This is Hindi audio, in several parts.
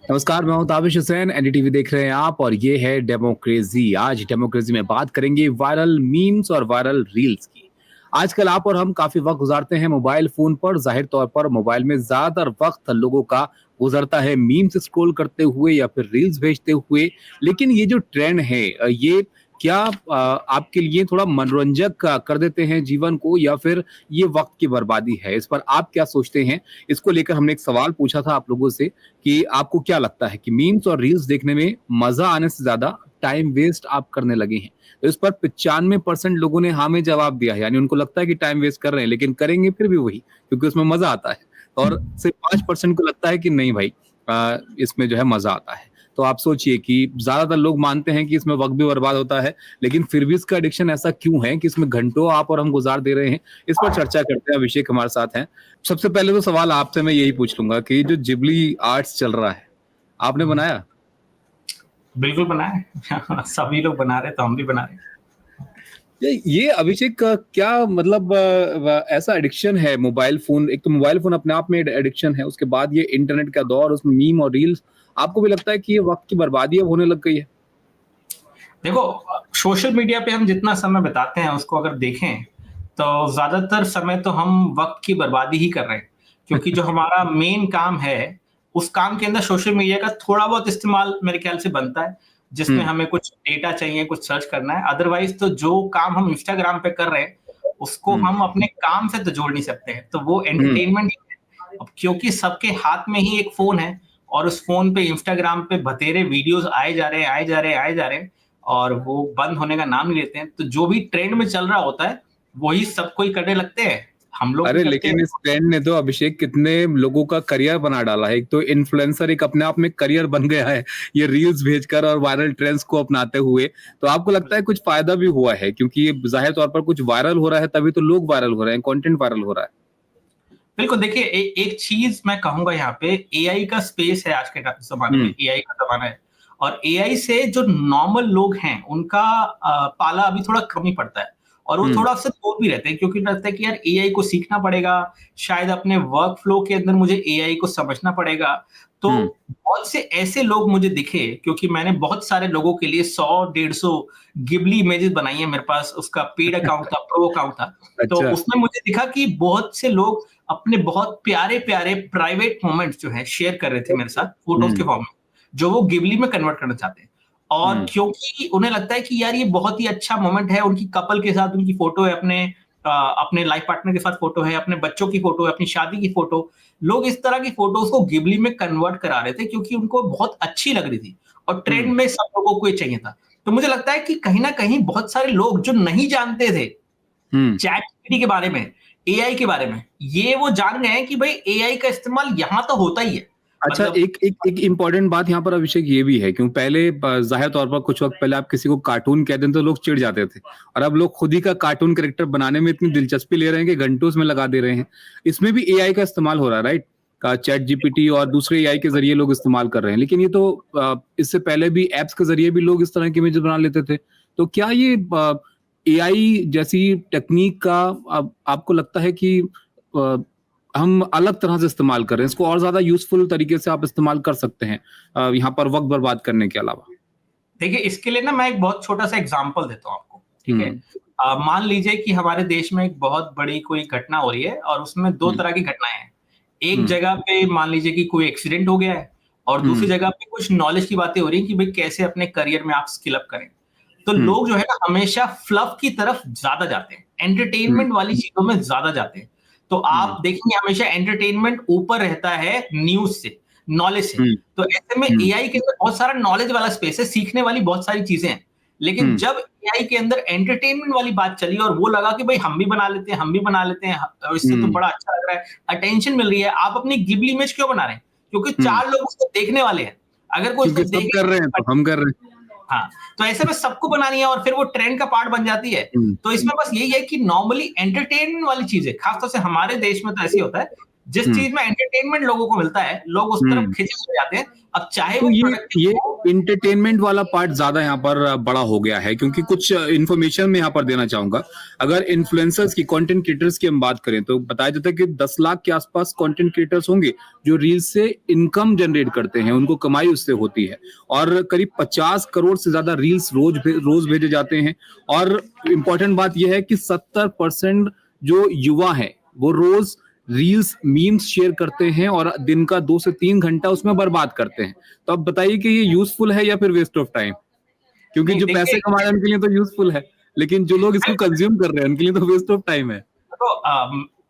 नमस्कार, मैं हूं ताबिश हुसैन। एनडीटीवी देख रहे हैं आप और ये है डेमोक्रेसी। आज डेमोक्रेसी में बात करेंगे वायरल मीम्स और वायरल रील्स की। आजकल आप और हम काफी वक्त गुजारते हैं मोबाइल फोन पर। जाहिर तौर पर मोबाइल में ज्यादातर वक्त लोगों का गुजरता है मीम्स स्क्रॉल करते हुए या फिर रील्स भेजते हुए। लेकिन ये जो ट्रेंड है ये क्या आपके लिए थोड़ा मनोरंजक कर देते हैं जीवन को, या फिर ये वक्त की बर्बादी है? इस पर आप क्या सोचते हैं? इसको लेकर हमने एक सवाल पूछा था आप लोगों से कि आपको क्या लगता है कि मीम्स और रील्स देखने में मजा आने से ज्यादा टाइम वेस्ट आप करने लगे हैं? तो इस पर 95% लोगों ने हाँ में जवाब दिया है, यानी उनको लगता है कि टाइम वेस्ट कर रहे हैं, लेकिन करेंगे फिर भी वही क्योंकि उसमें मजा आता है। और सिर्फ 5% को लगता है कि नहीं भाई, इसमें जो है मजा आता है। तो आप सोचिए कि ज्यादातर लोग मानते हैं कि इसमें वक्त भी बर्बाद होता है, लेकिन फिर भी इसका एडिक्शन ऐसा क्यों है कि इसमें घंटों आप और हम गुजार दे रहे हैं? इस पर चर्चा करते हैं। अभिषेक हमारे साथ हैं। सबसे पहले तो सवाल आपसे मैं यही पूछ लूंगा कि जो जिबली आर्ट्स चल रहा है, आपने बनाया? बिल्कुल बनाए। सभी लोग बना रहे तो हम भी बना रहे। ये अभिषेक का क्या मतलब ऐसा एडिक्शन है मोबाइल फोन? एक तो मोबाइल फोन अपने आप में एडिक्शन है, उसके बाद ये इंटरनेट का दौर, उसमें मीम और रील्स। आपको भी लगता है कि ये वक्त की बर्बादी अब होने लग गई है? देखो, सोशल मीडिया पे हम जितना समय बिताते हैं उसको अगर देखें तो ज्यादातर समय तो हम वक्त की बर्बादी ही कर रहे हैं, क्योंकि जो हमारा मेन काम है उस काम के अंदर सोशल मीडिया का थोड़ा बहुत इस्तेमाल मेरे ख्याल से बनता है, जिसमें हम्म। हमें कुछ डेटा चाहिए, कुछ सर्च करना है। अदरवाइज तो जो काम हम इंस्टाग्राम पे कर रहे हैं उसको हम्म। हम अपने काम से तो जोड़ नहीं सकते हैं, तो वो हम्म। एंटरटेनमेंट ही है। अब क्योंकि सबके हाथ में ही एक फोन है और उस फोन पे इंस्टाग्राम पे बतेरे वीडियोस आए जा रहे हैं, आए जा रहे हैं, आए जा रहे हैं, और वो बंद होने का नाम नहीं लेते हैं। तो जो भी ट्रेंड में चल रहा होता है वही सब कोई करने लगते हैं, हम लोग भी अरे करते हैं। लेकिन इस ट्रेंड ने तो अभिषेक कितने लोगों का करियर बना डाला है। एक तो इन्फ्लुएंसर एक अपने आप में करियर बन गया है, ये रील्स भेजकर और वायरल ट्रेंड्स को अपनाते हुए। तो आपको लगता है कुछ फायदा भी हुआ है? क्योंकि ये जाहिर तौर पर कुछ वायरल हो रहा है तभी तो लोग वायरल हो रहे हैं, कंटेंट वायरल हो रहा है। बिल्कुल, देखिए एक चीज मैं कहूंगा, यहाँ पे एआई का स्पेस है। आज के जमाने में हम्म। एआई का जमाना है, और एआई से जो नॉर्मल लोग हैं उनका पाला अभी थोड़ा कम ही पड़ता है, और वो हम्म। थोड़ा सा दूर भी रहते हैं, क्योंकि लगता है कि यार एआई को सीखना पड़ेगा, शायद अपने वर्क फ्लो के अंदर मुझे एआई को समझना पड़ेगा। तो हम्म। बहुत से ऐसे लोग मुझे दिखे, क्योंकि मैंने बहुत सारे लोगों के लिए 100-150 गिबली इमेजेस बनाई है। मेरे पास उसका पेड अकाउंट था, प्रो अकाउंट था। तो अच्छा। उसमें मुझे दिखा कि बहुत से लोग अपने बहुत प्यारे-प्यारे प्राइवेट मोमेंट्स जो है शेयर कर रहे थे मेरे साथ फोटोज़ के हम्म। फॉर्म में, जो वो गिबली में कन्वर्ट करना चाहते हैं। और हम्म। क्योंकि उन्हें लगता है कि यार ये बहुत ही अच्छा मोमेंट है, उनकी कपल के साथ उनकी फोटो है, अपने लाइफ पार्टनर के साथ फोटो है, अपने बच्चों की फोटो है, अपनी शादी की फोटो। लोग इस तरह की फोटोज़ को गिबली में कन्वर्ट करा रहे थे, क्योंकि उनको बहुत अच्छी लग रही थी और ट्रेंड हम्म। में सब लोगों को ये चाहिए था। तो मुझे लगता है कि कहीं न कहीं बहुत सारे लोग जो नहीं जानते थे हम्म। चैट जीपीटी के बारे में, एआई के बारे में, ये वो जान गए हैं कि भाई एआई का इस्तेमाल यहाँ तो होता ही है। अच्छा, मतलब एक एक एक इम्पोर्टेंट बात यहाँ पर अभिषेक ये भी है, क्योंकि पहले जाहिर तौर पर कुछ वक्त पहले आप किसी को कार्टून कहते हैं तो लोग चिढ़ जाते थे, और अब लोग खुद ही का कार्टून कैरेक्टर बनाने में इतनी दिलचस्पी ले रहे हैं कि घंटों उसमें लगा दे रहे हैं। इसमें भी एआई का इस्तेमाल हो रहा है, राइट? का चैट जीपीटी और दूसरे एआई के जरिए लोग इस्तेमाल कर रहे हैं। लेकिन ये तो इससे पहले भी एप्स के जरिए भी लोग इस तरह की इमेज बना लेते थे। तो क्या ये एआई जैसी टेक्निक का आपको लगता है कि हम अलग तरह से इस्तेमाल करें, इसको और ज्यादा यूजफुल तरीके से आप इस्तेमाल कर सकते हैं यहाँ पर वक्त बर्बाद करने के अलावा? देखिए, इसके लिए ना मैं एक बहुत छोटा सा एग्जांपल देता हूँ आपको, ठीक है? हम्म। मान लीजिए कि हमारे देश में एक बहुत बड़ी कोई घटना हो रही है और उसमें 2 हम्म। तरह की घटनाएँ हैं। एक हम्म। जगह पे मान लीजिए कि कोई एक्सीडेंट हो गया है, और दूसरी हम्म। जगह पे कुछ नॉलेज की बातें हो रही हैं कि भाई कैसे अपने करियर में आप स्किल अप करें। तो हम्म। लोग जो है ना हमेशा फ्लफ की तरफ ज़्यादा जाते हैं, एंटरटेनमेंट वाली चीज़ों में ज़्यादा जाते हैं। तो हम्म। आप देखेंगे हमेशा एंटरटेनमेंट ऊपर रहता है न्यूज़ से, नॉलेज से। हम्म। तो ऐसे में हम्म। एआई के अंदर बहुत सारा नॉलेज वाला स्पेस है, सीखने वाली बहुत सारी चीज़ें हैं। लेकिन हम्म। जब एआई के अंदर एंटरटेनमेंट वाली बात चली और वो लगा कि भाई हम भी बना लेते हैं, हम भी बना लेते हैं, और इससे तो हम्म। बड़ा अच्छा लग रहा है, अटेंशन मिल रही है, आप अपनी गिबली इमेज क्यों बना रहे हैं? क्योंकि हम्म। 4 लोग उसको देखने वाले हैं। अगर कोई उसको क्योंकि सब कर रहे हैं देखेगा, तो हम कर रहे हैं। हाँ, तो ऐसे में सबको बनानी है और फिर वो ट्रेंड का पार्ट बन जाती है। तो इसमें बस यही है कि नॉर्मली एंटरटेनमेंट वाली चीज़ें, खास तौर से हमारे देश में तो ऐसे ही होता है, जिस हुँ। चीज में एंटरटेनमेंट लोगों को मिलता है, लोग उस तरफ हुँ। खिंचे हुए जाते हैं। अब चाहे तो वो ये प्रोडक्टिव हो। एंटरटेनमेंट वाला पार्ट ज़्यादा यहाँ पर बड़ा हो गया है, क्योंकि कुछ इन्फॉर्मेशन मैं यहाँ पर देना चाहूँगा। अगर इन्फ्लुएंसर्स की, कंटेंट क्रिएटर्स की हम बात करें, तो बताया जाता है कि 10 लाख के आसपास कंटेंट क्रिएटर्स होंगे, जो रील्स से इनकम जनरेट करते हैं, उनको कमाई उससे होती है। और करीब 50 करोड़ से ज़्यादा रील्स रोज़ भेजे जाते हैं। और इम्पोर्टेंट बात ये है कि 70% जो युवा हैं, वो रोज़ रील्स, मीम्स शेयर करते हैं और दिन का 2 से 3 घंटा उसमें बर्बाद करते हैं। तो अब बताइए कि ये यूज़फुल है या फिर वेस्ट ऑफ टाइम? क्योंकि नहीं जो पैसे देखिए, कमा रहे हैं उनके लिए तो यूज़फुल है, लेकिन जो लोग इसको कंज़्यूम कर रहे हैं उनके लिए तो वेस्ट ऑफ टाइम है। तो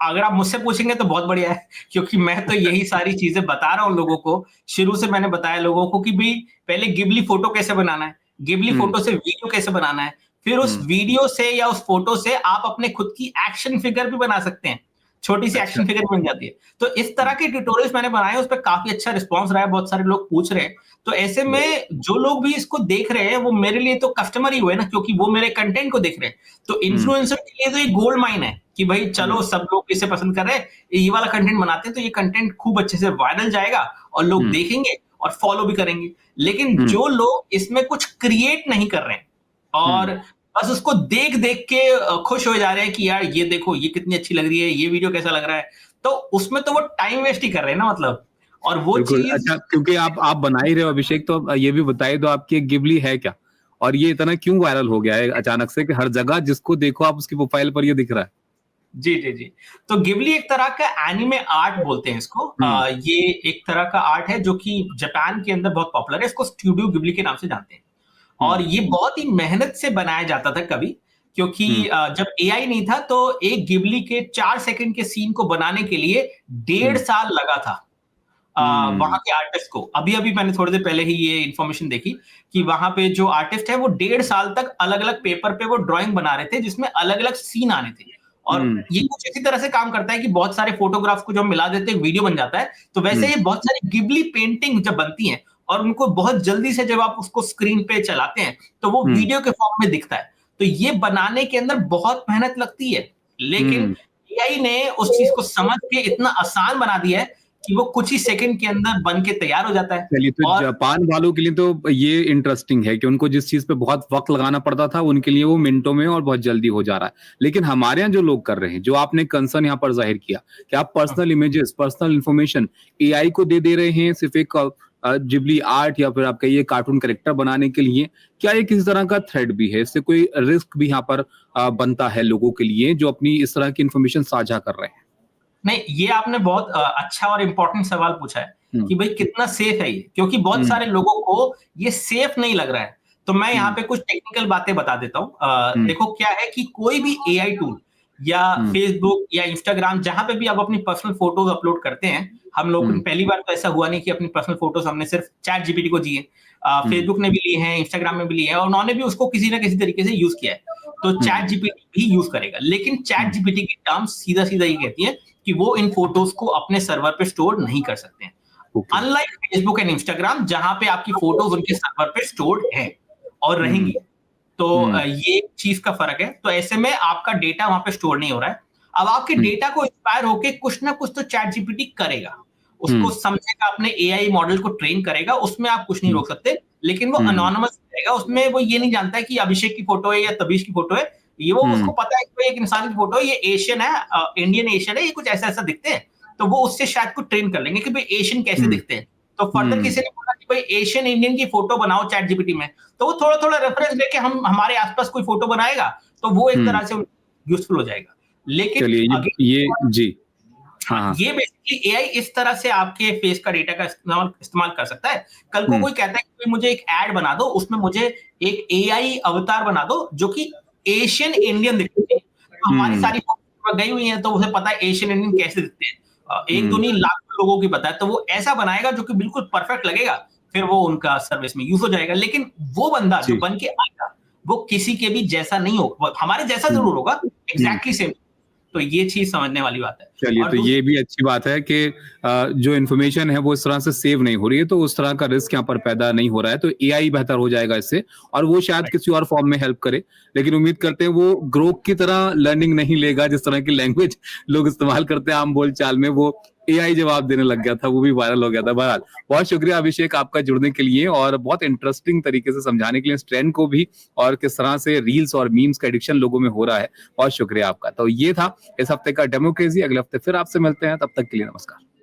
अगर आप मुझसे पूछेंगे तो बहुत बढ़िया है, क्योंकि मैं तो यही सारी चीजें बता रहा हूँ लोगों को। शुरू से मैंने बताया लोगों को कि भाई पहले गिबली फोटो कैसे बनाना है, गिबली हुँ, फोटो से वीडियो कैसे बनाना है, फिर उस हुँ। वीडियो से या उस फोटो से आप अपने खुद की एक्शन फिगर भी बना सकते हैं। छोटी सी अच्छा। एक्शन फिगर बन जाती है। तो इस तरह हुँ, के ट्यूटोरियल्स मैंने बनाए हैं, उस पे काफ़ी अच्छा रिस्पॉन्स रहा है, बहुत सारे लोग पूछ रहे हैं। तो ऐसे हुँ, में जो लोग भी इसको देख रहे हैं, वो मेरे लिए तो कस्टमर ही हुए ना, क्योंकि वो मेरे कंटेंट को देख रहे हैं। तो हुँ, इन्फ्लुएंसर के लिए तो ये गोल्ड माइन है कि भाई हुँ, चलो सब लोग इसे पसंद कर रहे हैं, ये वाला कंटेंट बनाते हैं, तो ये कंटेंट खूब अच्छे से वायरल जाएगा और लोग हुँ, देखेंगे और फॉलो भी करेंगे। लेकिन हुँ, जो लोग इसमें कुछ क्रिएट नहीं कर रहे हैं हुँ। और बस उसको देख-देख के खुश हो जा रहे हैं कि यार ये देखो ये कितनी अच्छी लग रही है, ये वीडियो कैसा लग रहा है, तो उसमें तो वो टाइम वेस्ट ही कर रहे हैं ना मतलब। और वो बिल्कुल। चीज़। अच्छा, क्योंकि आप बना ही रहे हो अभिषेक, तो ये भी बताइए, तो आपकी एक गिबली है क्या? और ये इतना क्यों वायरल हो गया है अचानक से कि हर जगह जिसको देखो आप उसकी प्रोफाइल पर ये दिख रहा है? जी, जी, जी। तो गिबली एक तरह का एनिमे आर्ट बोलते हैं इसको। हुँ, ये एक तरह का आर्ट है जो कि जापान के अंदर बहुत पॉपुलर है। इसको स्टूडियो गिबली के नाम से जानते हैं। हुँ, और ये बहुत ही मेहनत से बनाया जाता था कभी, क्योंकि हुँ, जब एआई नहीं था तो एक गिबली के 4 सेकंड के सीन को बनाने के लिए डेढ़ हुँ, साल लगा था। वहाँ हुँ, के आर्टिस्ट को। अभी-अभी मैंने थोड़ी देर पहले ही ये इन्फॉर्मेशन देखी कि वहाँ पे जो आर्टिस्ट है वो डेढ़ साल तक अलग-अलग पेपर पे वो ड्राइंग बना रहे थे जिसमें अलग-अलग सीन आने थे। और हुँ, ये कुछ इसी तरह से काम करता है कि बहुत सारे फोटोग्राफ्स को जब हम मिला देते हैं, वीडियो बन जाता है। तो वैसे हुँ, ही बहुत सारी गिबली पेंटिंग जब बनती हैं और उनको बहुत जल्दी से जब आप उसको स्क्रीन पे चलाते हैं, तो वो हुँ, वीडियो के फॉर्म में दिखता है। तो ये बनाने के अंदर बहुत मेहनत लगती है। लेकिन हुँ। एआई ने उस चीज़ को समझ के इतना आसान बना दिया है कि वो कुछ ही सेकंड के अंदर बन के तैयार हो जाता है। चलिए, तो और जापान वालों के लिए तो ये इंटरेस्टिंग है कि उनको जिस चीज़ पे बहुत वक़्त लगाना पड़ता था, उनके लिए वो मिनटों में और बहुत जल्दी हो जा रहा है। लेकिन हमारे यहाँ जो लोग कर रहे हैं, जो आपने कंसर्न यहाँ पर ज़ाहिर किया कि आप personal images, personal information AI को दे रहे हैं सिर्फ़ एक जिब्ली आर्ट या फिर आप कहिए कार्टून कैरेक्टर बनाने के लिए। क्या ये किसी तरह का थ्रेट भी है? इससे कोई रिस्क भी यहाँ पर बनता है लोगों के लिए जो अपनी इस तरह की इन्फॉर्मेशन साझा कर रहे हैं? नहीं, ये आपने बहुत अच्छा और इम्पोर्टेंट सवाल पूछा है हुँ, कि भई कितना सेफ है ये? क्योंकि बहुत हुँ, सारे लोगों को ये सेफ नहीं लग रहा है। तो मैं यहाँ हुँ, पे कुछ टेक्निकल बातें बता देता हूँ। हुँ, देखो क्या है कि कोई भी एआई टूल या हुँ, फ़ेसबुक या इंस्टाग्राम जहाँ पे भी आप अपनी पर्सनल फ़ोटोज़ अपलोड करते हैं, हम लोग हुँ, पहली बार तो ऐसा हुआ नहीं कि अपनी पर्सनल फ़ोटोज़ हमने सिर्फ़ चैट जीपीटी को दी है। हुँ, फ़ेसबुक ने भी ली है, इंस्टाग्राम में भी ली है और उन्होंने भी उसको किसी न किसी तरीके से यूज़ किया है। तो हुँ, चैट जीपीटी भी यूज़ करेगा। लेकिन चैट हुँ, जीपीटी की टर्म्स सीधा-सीधा ये कहती है कि वो इन फोटोज को अपने सर्वर पे स्टोर नहीं कर सकते हैं। Okay. Unlike Facebook and Instagram जहां पे आपकी फोटोज उनके सर्वर पे स्टोर्ड है और हुँ, रहेंगी। तो हुँ, ये चीज का फर्क है। तो ऐसे में आपका डेटा वहां पे स्टोर नहीं हो रहा है। अब आपके हुँ, डेटा को इंस्पायर होके कुछ ना कुछ तो चैट जीपीटी करेगा। उसको हुँ, समझेगा, अपने एआई मॉडल को ट्रेन करेगा, उसमें आप कुछ नहीं हुँ, रोक सकते। लेकिन वो हुँ, एनोनिमस रहेगा, उसमें वो ये नहीं जानता है कि अभिषेक की फोटो है या तबीश की फोटो है। ये वो हुँ, उसको पता है कि भाई एक इंसान की फोटो है, ये एशियन है, इंडियन एशियन है, ये कुछ ऐसा-ऐसा दिखते हैं। तो वो उससे शायद कुछ ट्रेन कर लेंगे कि भाई एशियन कैसे हुँ, दिखते हैं। तो फर्दर हुँ, किसी ने बोला कि भाई एशियन इंडियन की फोटो बनाओ चैट जीपीटी में, तो वो थोड़ा-थोड़ा रेफरेंस लेके हम हमारे आस-पास कोई फोटो बनाएगा, तो वो एक हुँ। तरह से यूज़फुल हो जाएगा। लेकिन चलिए, ये अगेन जी। हाँ, हाँ, हाँ। ये बेसिकली एआई इस तरह से आपके फेस का डेटा का इस्तेमाल इस्तेमाल कर सकता है। कल को हुँ, कोई कहता है कि भाई मुझे एक ऐड बना दो, उसमें मुझे एक एआई अवतार बना दो जो कि एशियन इंडियन दिखनी चाहिए। तो हमारी हुँ, सारी फोटो गई हुई हैं तो उसे पता है एशियन इंडियन कैसे दिखते हैं। एक हुँ, दूनी लाखों लोगों की पता है, तो वो ऐसा बनाएगा जो कि बिल्कुल परफेक्ट लगेगा, फिर वो उनका सर्विस में यूज़ हो जाएगा। लेकिन वो बंदा जो जी। बन के आएगा, वो किसी के भी जैसा नहीं होगा, वो हमारे जैसा हुँ, ज़रूर होगा, हुँ। Exactly same. तो ये चीज़ समझने वाली बात है। चलिए, और तो ये भी अच्छी बात है कि जो इन्फॉर्मेशन है वो इस तरह से सेव नहीं हो रही है, तो उस तरह का रिस्क यहाँ पर पैदा नहीं हो रहा है, तो एआई बेहतर हो जाएगा इससे और वो शायद किसी और फॉर्म में हेल्प करे। लेकिन उम्मीद करते हैं वो ग्रोक की तरह लर्निंग नहीं लेगा, जिस तरह की लैंग्वेज लोग इस्तेमाल करते हैं आम बोलचाल में, वो एआई जवाब देने लग गया था, वो भी वायरल हो गया था। बहरहाल, बहुत शुक्रिया अभिषेक आपका जुड़ने के लिए और बहुत इंटरेस्टिंग तरीके से समझाने के लिए इस ट्रेंड को भी और किस तरह से रील्स और मीम्स का एडिक्शन लोगों में हो रहा है। बहुत शुक्रिया आपका। तो ये था इस हफ्ते का डेमोक्रेसी। अगले हफ्ते फिर आपसे मिलते हैं, तब तक के लिए नमस्कार।